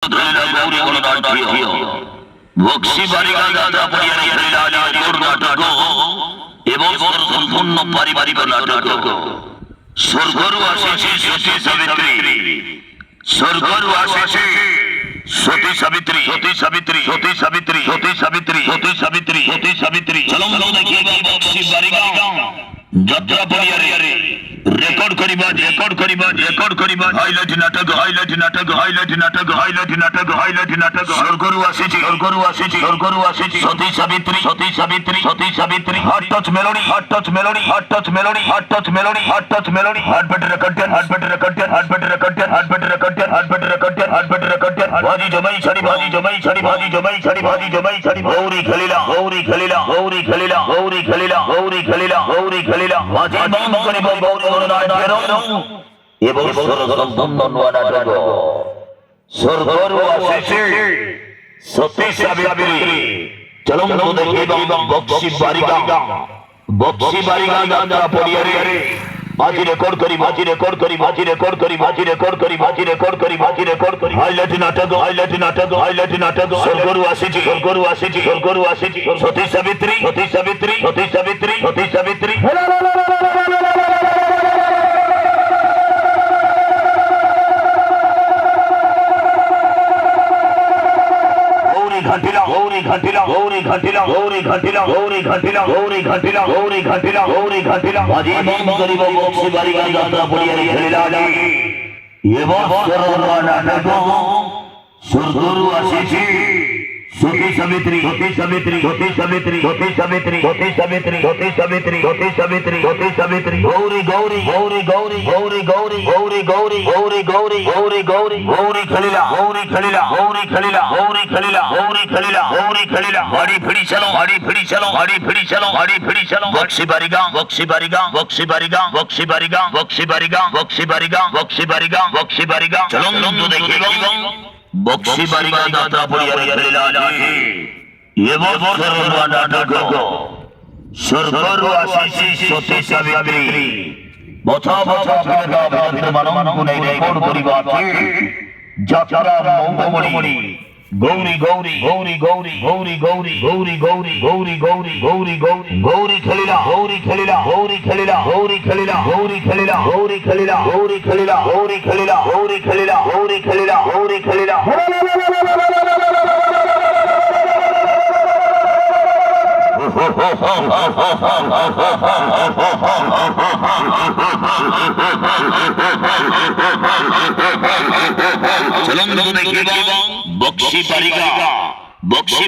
गौरी गणनाट्य बक्सी बालिका दादा परियारी खेला जोर नाटक एवं संपूर्ण पारिवारिक नाटक स्वर्गरु आशिषी सती सावित्री स्वर्गरु आशिषी सती सावित्री सती सावित्री सती सावित्री सती सावित्री सती सावित्री सती सावित्री चलो देखिएगा बक्सी बालिका যাত্রা পরিয়ারে রেকর্ড করিবা রেকর্ড করিবা রেকর্ড করিবা হাইলাইট নাটক হাইলাইট নাটক হাইলাইট নাটক হাইলাইট নাটক হাইলাইট নাটক স্বর্গরু আসিছি স্বর্গরু আসিছি স্বর্গরু আসিছি Sati Savitri Sati Savitri Sati Savitri hot touch melody hot touch melody hot touch melody hot touch melody hot touch melody heart beat রেকর্ডেন হার্ট বিট রেকর্ডেন হার্ট বিট রেকর্ডেন হার্ট বিট রেকর্ডেন হার্ট বিট রেকর্ডেন হার্ট বিট রেকর্ডেন বাজি জমাই ছাড়ি বাজি জমাই ছাড়ি বাজি জমাই ছাড়ি বাজি জমাই ছাড়ি গৌরী খেলিলা গৌরী খেলিলা গৌরী খেলিলা গৌরী খেলিলা গৌরী খেলিলা গৌরী খেলিলা মাঝে বন্ধ করিব গৌরী গণনাট্যের এবং সম্পূর্ণ নাটক স্বর্গরু আসিছি সতী সাবিত্রী চলো দেখিবা বক্সি বালিকা যাত্রা পরিয়ারে মাঝি রেকর্ড করি মাঝি রেকর্ড করি মাঝি রেকর্ড করি মাঝি রেকর্ড করি মাঝি রেকর্ড করি মাঝি রেকর্ড করি হাইলাইট নাটক হাইলাইট নাটক হাইলাইট নাটক স্বর্গরু আসিছি স্বর্গরু আসিছি স্বর্গরু আসিছি সতী সাবিত্রী সতী সাবিত্রী সতী সাবিত্রী সতী সাবিত্রী गौरी घाटिला गौरी घाटिला गौरी घाटिला गौरी घाटिला गौरी घाटिला गौरी घाटिला गौरी घाटिला माजी बम करिब बक्सी बालिका यात्रा पड़ियारी खेलिला एवं नाटक स्वर्गरु आशिषी सती सावित्री सती सावित्री सती सावित्री सती सावित्री सती सावित्री सती सावित्री सती सावित्री सती सावित्री गौरी गौरी गौरी गौरी गौरी गौरी गौरी गौरी गौरी गौरी गौरी गौरी गौरी खेलिला गौरी खेलिला गौरी खेलिला गौरी खेलिला गौरी खेलिला गौरी खेलिला हाड़ी फिड़ी चलो हाड़ी फिड़ी चलो हाड़ी फिड़ी चलो हाड़ी फिड़ी चलो बक्सी बालिका बक्सी बालिका बक्सी बालिका बक्सी बालिका बक्सी बालिका बक्सी बालिका बक्सी बालिका बक्सी बालिका चलो देखिएगा बक्सी बालिका यात्रा पड़ियारी खेलिला एवं नाटक स्वर्गरु आशिषी सती सावित्री बछा बछा फिरता फिरता मानव नै रेकर्ड करिबा যাত্রা মৌমণি गौरी गौरी गौरी गौरी गौरी गौरी गौरी गौरी गौरी गौरी गौरी गौरी गौरी खेलिला गौरी खेलिला गौरी खेलिला गौरी खेलिला गौरी खेलिला गौरी खेलिला गौरी खेलिला गौरी खेलिला गौरी खेलिला गौरी खेलिला गौरी खेलिला चलो देखिएगा बक्सी बालिका बक्सी